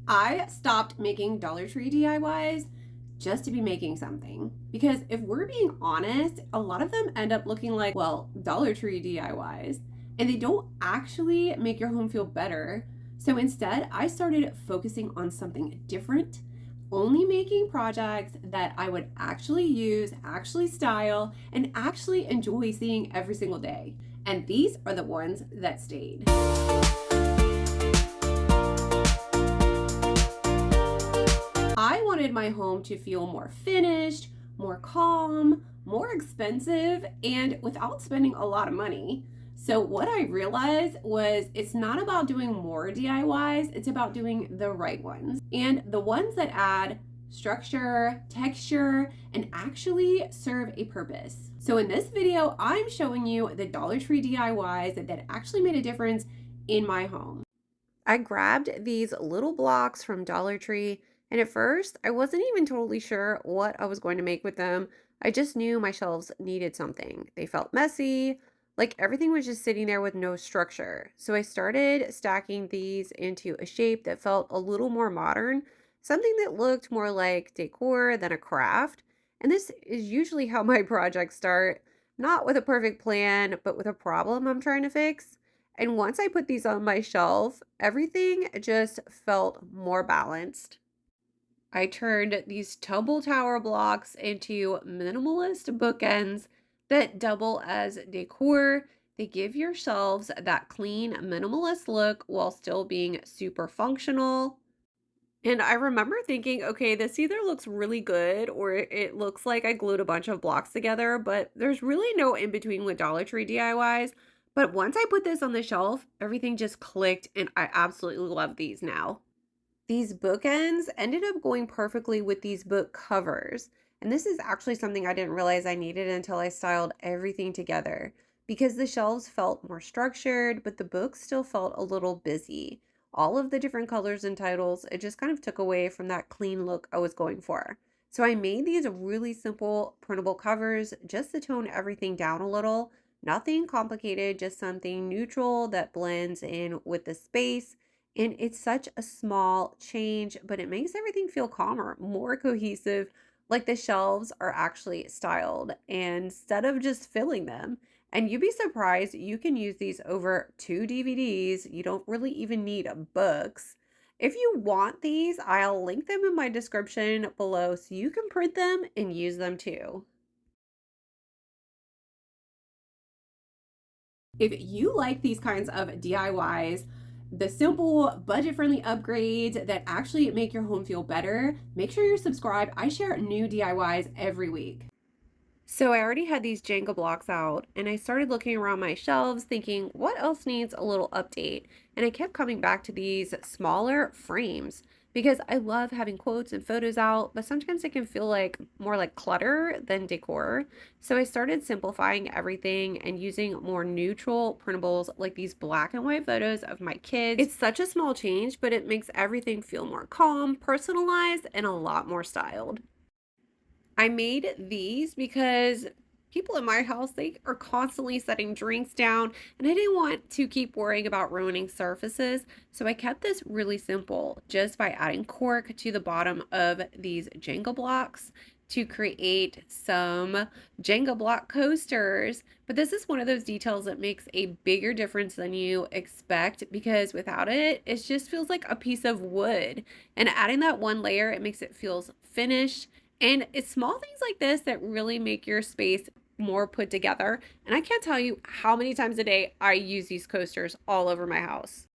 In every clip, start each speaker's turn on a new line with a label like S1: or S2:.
S1: I stopped making Dollar Tree DIYs just to be making something. Because if we're being honest, a lot of them end up looking like, well, Dollar Tree DIYs, and they don't actually make your home feel better. So instead, I started focusing on something different, only making projects that I would actually use, actually style, and actually enjoy seeing every single day. And these are the ones that stayed. I wanted my home to feel more finished, more calm, more expensive, and without spending a lot of money. So, what I realized was it's not about doing more DIYs, it's about doing the right ones. And the ones that add structure, texture, and actually serve a purpose. So, in this video, I'm showing you the Dollar Tree DIYs that actually made a difference in my home. I grabbed these little blocks from Dollar Tree, and at first I wasn't even totally sure what I was going to make with them. I just knew my shelves needed something. They felt messy, like everything was just sitting there with no structure. So I started stacking these into a shape that felt a little more modern, something that looked more like decor than a craft. And this is usually how my projects start, not with a perfect plan, but with a problem I'm trying to fix. And once I put these on my shelf, everything just felt more balanced. I turned these tumble tower blocks into minimalist bookends that double as decor. They give your shelves that clean, minimalist look while still being super functional. And I remember thinking, okay, this either looks really good or it looks like I glued a bunch of blocks together, but there's really no in between with Dollar Tree DIYs. But once I put this on the shelf, everything just clicked and I absolutely love these now. These bookends ended up going perfectly with these book covers. And this is actually something I didn't realize I needed until I styled everything together because the shelves felt more structured, but the books still felt a little busy. All of the different colors and titles, it just kind of took away from that clean look I was going for. So I made these really simple printable covers just to tone everything down a little. Nothing complicated, just something neutral that blends in with the space, and it's such a small change, but it makes everything feel calmer, more cohesive, like the shelves are actually styled instead of just filling them. And you'd be surprised, you can use these over 2 DVDs. You don't really even need books. If you want these, I'll link them in my description below so you can print them and use them too. If you like these kinds of DIYs, the simple budget-friendly upgrades that actually make your home feel better, make sure you're subscribed. I share new DIYs every week. So I already had these Jenga blocks out and I started looking around my shelves thinking, what else needs a little update? And I kept coming back to these smaller frames because I love having quotes and photos out, but sometimes it can feel like more like clutter than decor. So I started simplifying everything and using more neutral printables like these black and white photos of my kids. It's such a small change, but it makes everything feel more calm, personalized, and a lot more styled. I made these because people in my house, they are constantly setting drinks down, and I didn't want to keep worrying about ruining surfaces. So I kept this really simple just by adding cork to the bottom of these Jenga blocks to create some Jenga block coasters. But this is one of those details that makes a bigger difference than you expect because without it, it just feels like a piece of wood. And adding that one layer, it makes it feels finished, and it's small things like this that really make your space more put together. And I can't tell you how many times a day I use these coasters all over my house.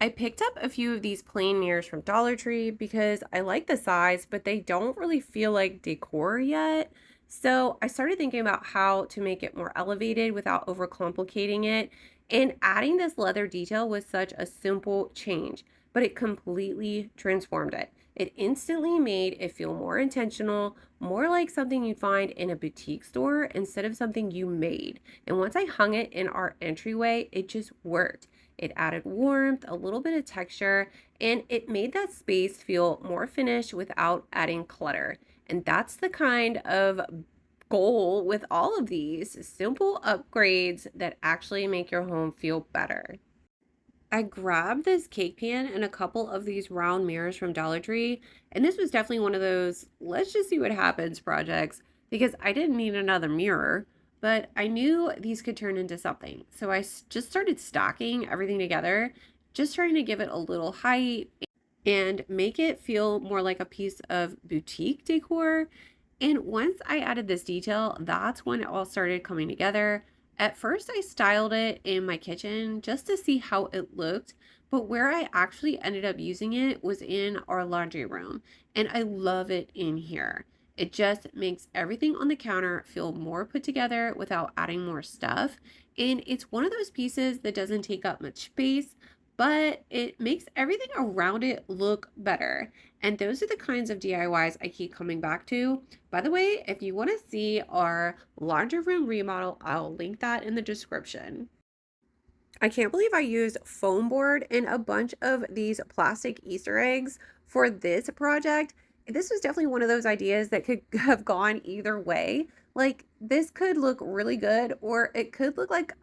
S1: I picked up a few of these plain mirrors from Dollar Tree because I like the size, but they don't really feel like decor yet. So I started thinking about how to make it more elevated without overcomplicating it. And adding this leather detail was such a simple change, but it completely transformed it. It instantly made it feel more intentional, more like something you'd find in a boutique store instead of something you made. And once I hung it in our entryway, it just worked. It added warmth, a little bit of texture, and it made that space feel more finished without adding clutter. And that's the kind of goal with all of these simple upgrades that actually make your home feel better. I grabbed this cake pan and a couple of these round mirrors from Dollar Tree, and this was definitely one of those let's just see what happens projects because I didn't need another mirror, but I knew these could turn into something. So just started stacking everything together, just trying to give it a little height and make it feel more like a piece of boutique decor. And once I added this detail, that's when it all started coming together. At first, I styled it in my kitchen just to see how it looked, but where I actually ended up using it was in our laundry room, and I love it in here. It just makes everything on the counter feel more put together without adding more stuff. And it's one of those pieces that doesn't take up much space, but it makes everything around it look better. And those are the kinds of DIYs I keep coming back to. By the way, if you want to see our laundry room remodel, I'll link that in the description. I can't believe I used foam board and a bunch of these plastic Easter eggs for this project. This was definitely one of those ideas that could have gone either way. Like this could look really good or it could look like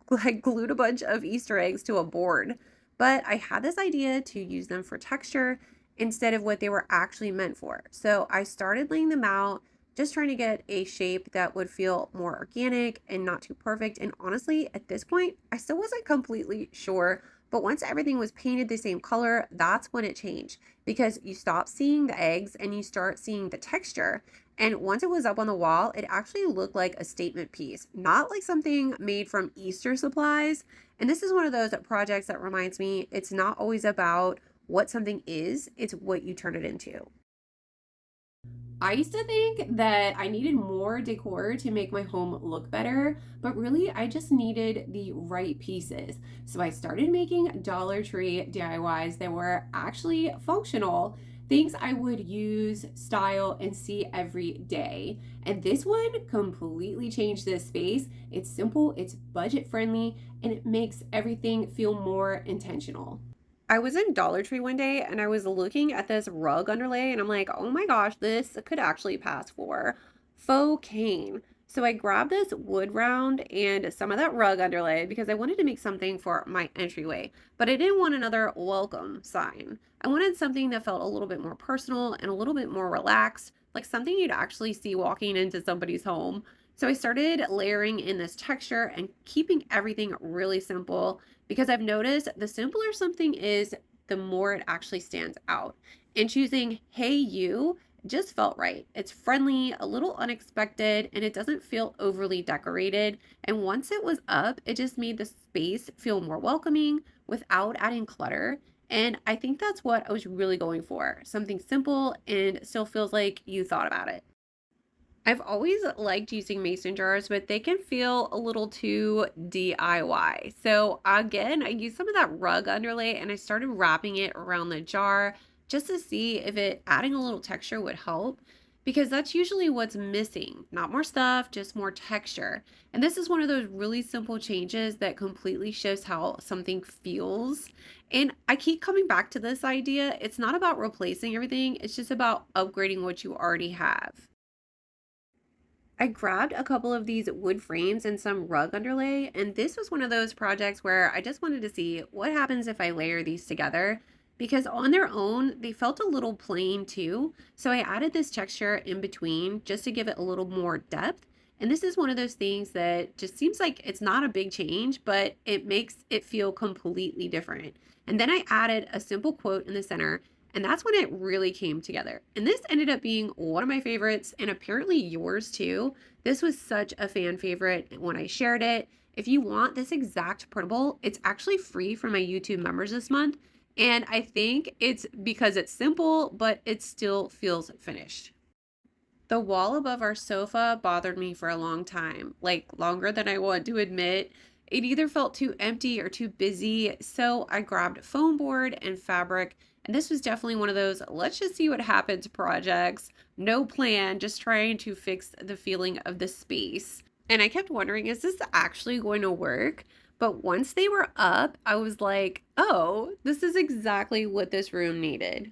S1: like glued a bunch of Easter eggs to a board. But I had this idea to use them for texture instead of what they were actually meant for. So I started laying them out, just trying to get a shape that would feel more organic and not too perfect. And honestly, at this point, I still wasn't completely sure. But once everything was painted the same color, that's when it changed because you stop seeing the eggs and you start seeing the texture. And once it was up on the wall, it actually looked like a statement piece, not like something made from Easter supplies. And this is one of those projects that reminds me it's not always about what something is, it's what you turn it into. I used to think that I needed more decor to make my home look better, but really I just needed the right pieces. So I started making Dollar Tree DIYs that were actually functional, things I would use, style, and see every day. And this one completely changed this space. It's simple, it's budget friendly, and it makes everything feel more intentional. I was in Dollar Tree one day and I was looking at this rug underlay and I'm like, oh my gosh, this could actually pass for faux cane. So I grabbed this wood round and some of that rug underlay because I wanted to make something for my entryway, but I didn't want another welcome sign. I wanted something that felt a little bit more personal and a little bit more relaxed, like something you'd actually see walking into somebody's home. So I started layering in this texture and keeping everything really simple because I've noticed the simpler something is, the more it actually stands out. And choosing Hey You just felt right. It's friendly, a little unexpected, and it doesn't feel overly decorated. And once it was up, it just made the space feel more welcoming without adding clutter. And I think that's what I was really going for, something simple and still feels like you thought about it. I've always liked using mason jars, but they can feel a little too DIY. So again, I used some of that rug underlay and I started wrapping it around the jar just to see if it adding a little texture would help because that's usually what's missing. Not more stuff, just more texture. And this is one of those really simple changes that completely shows how something feels. And I keep coming back to this idea. It's not about replacing everything, it's just about upgrading what you already have. I grabbed a couple of these wood frames and some rug underlay, and this was one of those projects where I just wanted to see what happens if I layer these together because on their own, they felt a little plain too. So I added this texture in between just to give it a little more depth. And this is one of those things that just seems like it's not a big change, but it makes it feel completely different. And then I added a simple quote in the center and that's when it really came together. And this ended up being one of my favorites and apparently yours too. This was such a fan favorite when I shared it. If you want this exact printable, it's actually free for my YouTube members this month. And I think it's because it's simple, but it still feels finished. The wall above our sofa bothered me for a long time, like longer than I want to admit. It either felt too empty or too busy, so I grabbed foam board and fabric, and this was definitely one of those let's just see what happens projects. No plan, just trying to fix the feeling of the space. And I kept wondering, is this actually going to work? But once they were up, I was like, oh, this is exactly what this room needed.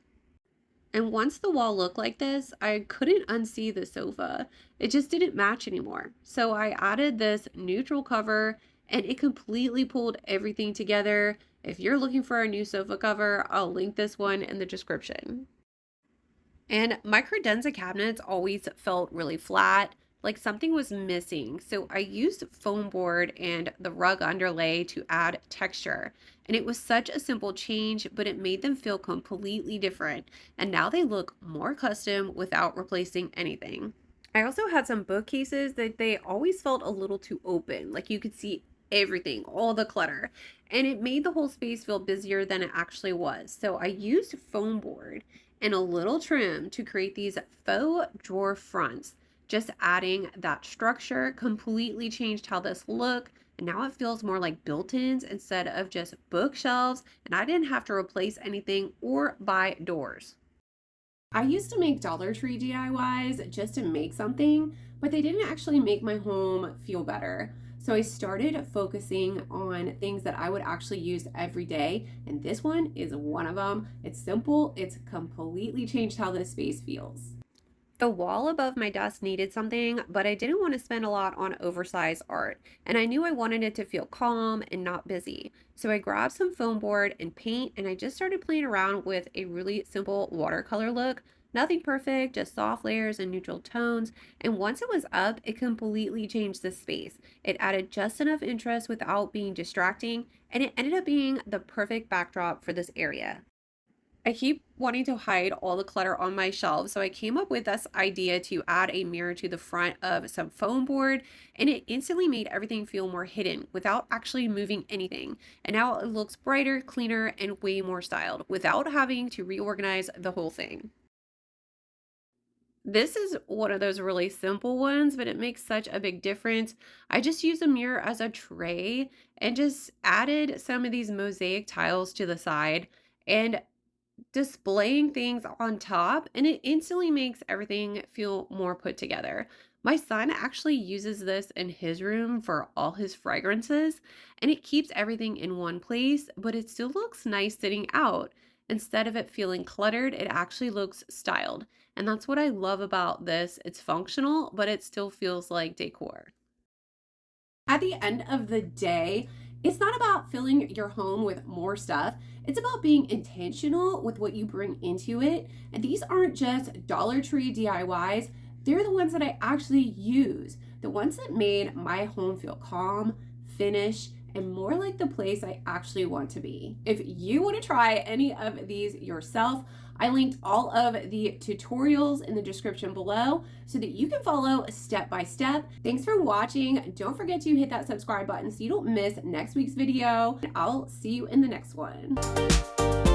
S1: And once the wall looked like this, I couldn't unsee the sofa. It just didn't match anymore. So I added this neutral cover and it completely pulled everything together. If you're looking for a new sofa cover, I'll link this one in the description. And my credenza cabinets always felt really flat, like something was missing. So I used foam board and the rug underlay to add texture. And it was such a simple change, but it made them feel completely different. And now they look more custom without replacing anything. I also had some bookcases that they always felt a little too open, like you could see everything, all the clutter, and it made the whole space feel busier than it actually was. So I used foam board and a little trim to create these faux drawer fronts. Just adding that structure completely changed how this looked. And now it feels more like built-ins instead of just bookshelves, and I didn't have to replace anything or buy doors. I used to make Dollar Tree DIYs just to make something, but they didn't actually make my home feel better. So I started focusing on things that I would actually use every day, and this one is one of them. It's simple, it's completely changed how this space feels. The wall above my desk needed something, but I didn't want to spend a lot on oversized art, and I knew I wanted it to feel calm and not busy. So I grabbed some foam board and paint, and I just started playing around with a really simple watercolor look. Nothing perfect, just soft layers and neutral tones. And once it was up, it completely changed the space. It added just enough interest without being distracting, and it ended up being the perfect backdrop for this area. I keep wanting to hide all the clutter on my shelves, so I came up with this idea to add a mirror to the front of some foam board, and it instantly made everything feel more hidden without actually moving anything. And now it looks brighter, cleaner, and way more styled without having to reorganize the whole thing. This is one of those really simple ones, but it makes such a big difference. I just use a mirror as a tray and just added some of these mosaic tiles to the side and displaying things on top, and it instantly makes everything feel more put together. My son actually uses this in his room for all his fragrances, and it keeps everything in one place, but it still looks nice sitting out. Instead of it feeling cluttered, it actually looks styled. And that's what I love about this. It's functional, but it still feels like decor. At the end of the day, it's not about filling your home with more stuff. It's about being intentional with what you bring into it. And these aren't just Dollar Tree DIYs, they're the ones that I actually use, the ones that made my home feel calm, finished, and more like the place I actually want to be. If you want to try any of these yourself, I linked all of the tutorials in the description below so that you can follow step by step. Thanks for watching. Don't forget to hit that subscribe button so you don't miss next week's video. I'll see you in the next one.